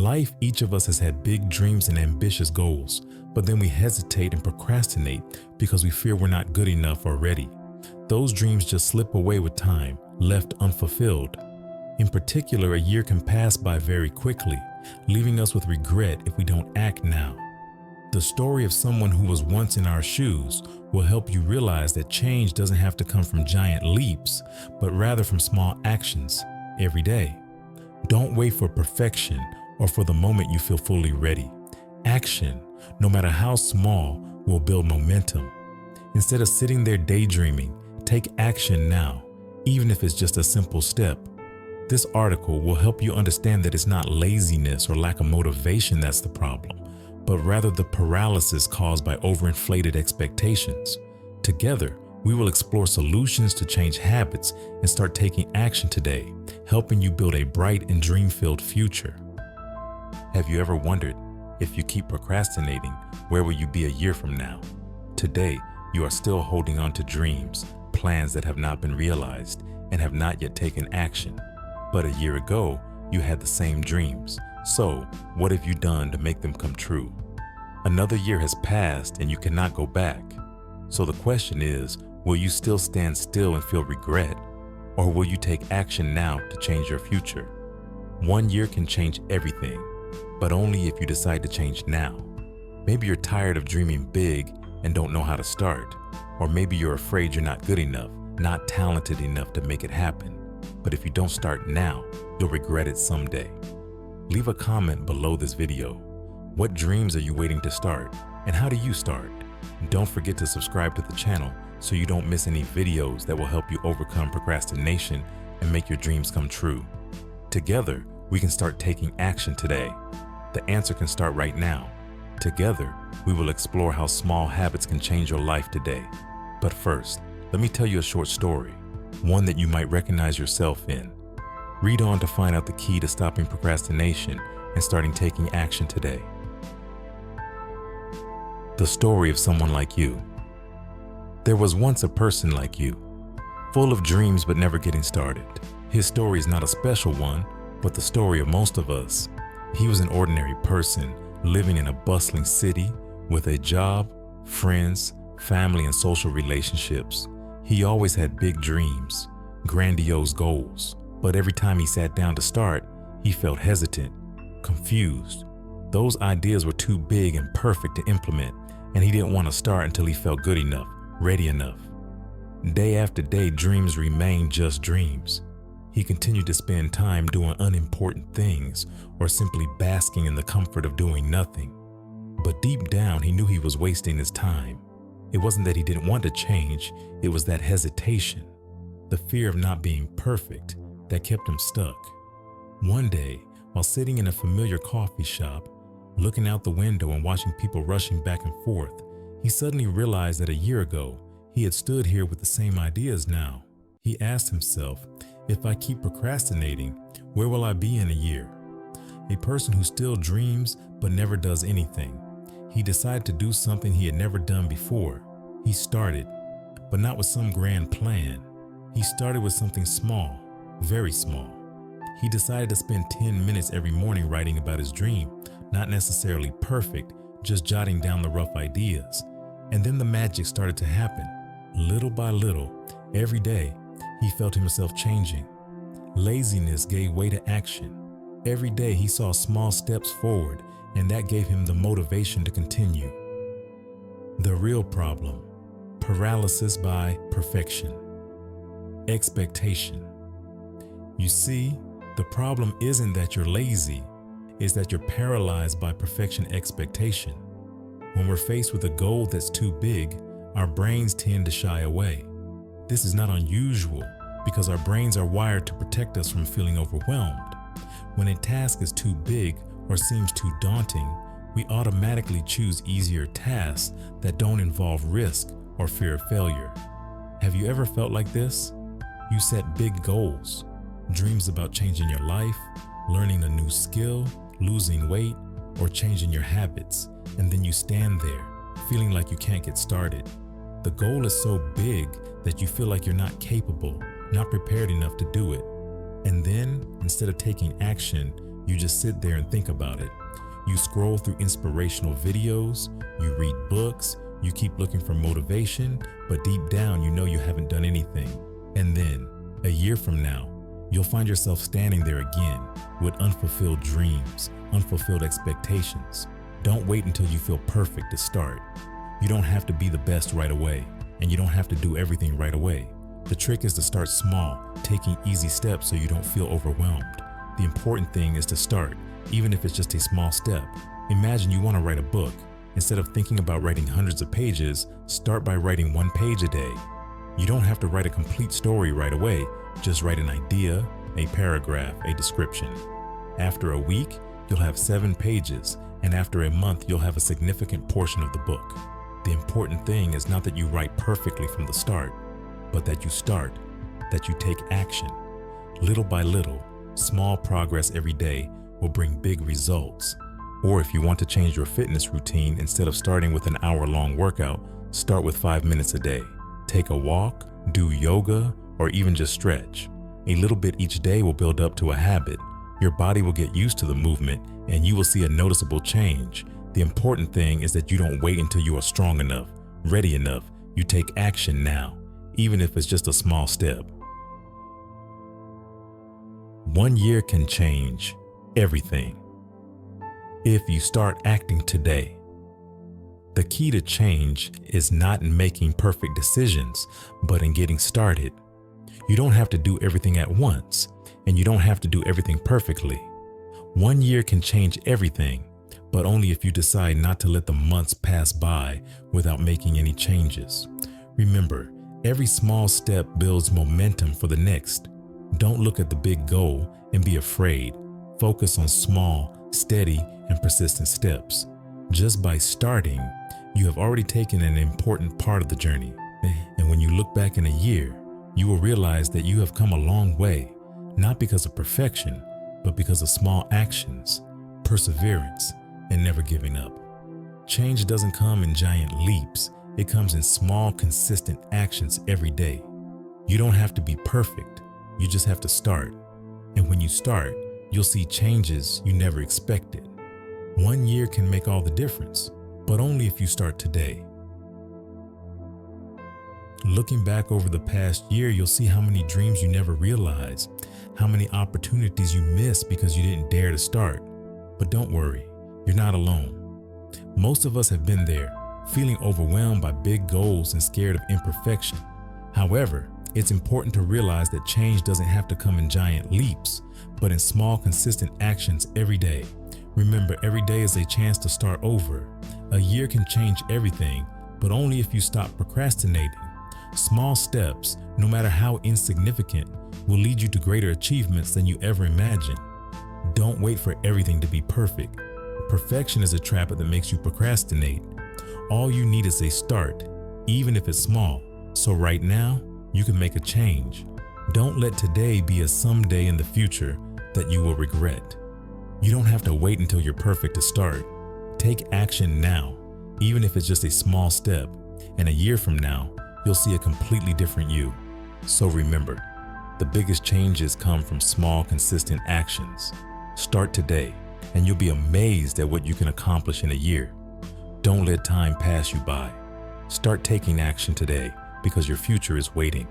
life, each of us has had big dreams and ambitious goals, but then we hesitate and procrastinate because we fear we're not good enough or ready. Those dreams just slip away with time, left unfulfilled. In particular, a year can pass by very quickly, leaving us with regret if we don't act now. The story of someone who was once in our shoes will help you realize that change doesn't have to come from giant leaps, but rather from small actions every day. Don't wait for perfection or for the moment you feel fully ready. Action, no matter how small, will build momentum. Instead of sitting there daydreaming, take action now, even if it's just a simple step. This article will help you understand that it's not laziness or lack of motivation that's the problem, but rather the paralysis caused by overinflated expectations. Together, we will explore solutions to change habits and start taking action today, helping you build a bright and dream-filled future. Have you ever wondered, if you keep procrastinating, where will you be a year from now? Today, you are still holding on to dreams, plans that have not been realized, and have not yet taken action. But a year ago, you had the same dreams. So, what have you done to make them come true? Another year has passed and you cannot go back. So the question is, will you still stand still and feel regret? Or will you take action now to change your future? 1 year can change everything, but only if you decide to change now. Maybe you're tired of dreaming big and don't know how to start. Or maybe you're afraid you're not good enough, not talented enough to make it happen. But if you don't start now, you'll regret it someday. Leave a comment below this video. What dreams are you waiting to start? And how do you start? Don't forget to subscribe to the channel so you don't miss any videos that will help you overcome procrastination and make your dreams come true. Together, we can start taking action today. The answer can start right now. Together, we will explore how small habits can change your life today. But first, let me tell you a short story, one that you might recognize yourself in. Read on to find out the key to stopping procrastination and starting taking action today. The story of someone like you. There was once a person like you, full of dreams but never getting started. His story is not a special one, but the story of most of us. He was an ordinary person living in a bustling city with a job, friends, family, and social relationships. He always had big dreams, grandiose goals, but every time he sat down to start, he felt hesitant, confused. Those ideas were too big and perfect to implement, and he didn't want to start until he felt good enough, ready enough. Day after day, dreams remained just dreams. He continued to spend time doing unimportant things or simply basking in the comfort of doing nothing. But deep down, he knew he was wasting his time. It wasn't that he didn't want to change, it was that hesitation, the fear of not being perfect, that kept him stuck. One day, while sitting in a familiar coffee shop, looking out the window and watching people rushing back and forth, he suddenly realized that a year ago, he had stood here with the same ideas now. He asked himself, if I keep procrastinating, where will I be in a year? A person who still dreams but never does anything. He decided to do something he had never done before. He started, but not with some grand plan. He started with something small, very small. He decided to spend 10 minutes every morning writing about his dream, not necessarily perfect, just jotting down the rough ideas. And then the magic started to happen. Little by little, every day, he felt himself changing. Laziness gave way to action. Every day he saw small steps forward, and that gave him the motivation to continue. The real problem: paralysis by perfection. Expectation. You see, the problem isn't that you're lazy, it's that you're paralyzed by perfection expectation. When we're faced with a goal that's too big, our brains tend to shy away. This is not unusual because our brains are wired to protect us from feeling overwhelmed. When a task is too big or seems too daunting, we automatically choose easier tasks that don't involve risk or fear of failure. Have you ever felt like this? You set big goals, dreams about changing your life, learning a new skill, losing weight, or changing your habits, and then you stand there, feeling like you can't get started. The goal is so big that you feel like you're not capable, not prepared enough to do it. And then, instead of taking action, You just sit there and think about it. You scroll through inspirational videos, you read books, you keep looking for motivation, but deep down you know you haven't done anything. And then, a year from now, you'll find yourself standing there again with unfulfilled dreams, unfulfilled expectations. Don't wait until you feel perfect to start. You don't have to be the best right away, and you don't have to do everything right away. The trick is to start small, taking easy steps so you don't feel overwhelmed. The important thing is to start, even if it's just a small step. Imagine you want to write a book. Instead of thinking about writing hundreds of pages, start by writing 1 page a day. You don't have to write a complete story right away. Just write an idea, a paragraph, a description. After a week, you'll have 7 pages, and after a month, you'll have a significant portion of the book. The important thing is not that you write perfectly from the start, but that you start, that you take action. Little by little, small progress every day will bring big results. Or if you want to change your fitness routine, instead of starting with an hour-long workout, start with 5 minutes a day. Take a walk, do yoga, or even just stretch. A little bit each day will build up to a habit. Your body will get used to the movement, and you will see a noticeable change. The important thing is that you don't wait until you are strong enough, ready enough. You take action now, even if it's just a small step. 1 year can change everything if you start acting today. The key to change is not in making perfect decisions, but in getting started. You don't have to do everything at once, and you don't have to do everything perfectly. 1 year can change everything, but only if you decide not to let the months pass by without making any changes. Remember, every small step builds momentum for the next. Don't look at the big goal and be afraid. Focus on small, steady, and persistent steps. Just by starting, you have already taken an important part of the journey. And when you look back in a year, you will realize that you have come a long way, not because of perfection, but because of small actions, perseverance, and never giving up. Change doesn't come in giant leaps. It comes in small, consistent actions every day. You don't have to be perfect. You just have to start. And when you start, you'll see changes you never expected. 1 year can make all the difference, but only if you start today. Looking back over the past year, you'll see how many dreams you never realized, how many opportunities you missed because you didn't dare to start. But don't worry, you're not alone. Most of us have been there, feeling overwhelmed by big goals and scared of imperfection. However, it's important to realize that change doesn't have to come in giant leaps, but in small, consistent actions every day. Remember, every day is a chance to start over. A year can change everything, but only if you stop procrastinating. Small steps, no matter how insignificant, will lead you to greater achievements than you ever imagined. Don't wait for everything to be perfect. Perfection is a trap that makes you procrastinate. All you need is a start, even if it's small. So right now, you can make a change. Don't let today be a someday in the future that you will regret. You don't have to wait until you're perfect to start. Take action now, even if it's just a small step, and a year from now, you'll see a completely different you. So remember, the biggest changes come from small, consistent actions. Start today, and you'll be amazed at what you can accomplish in a year. Don't let time pass you by. Start taking action today because your future is waiting.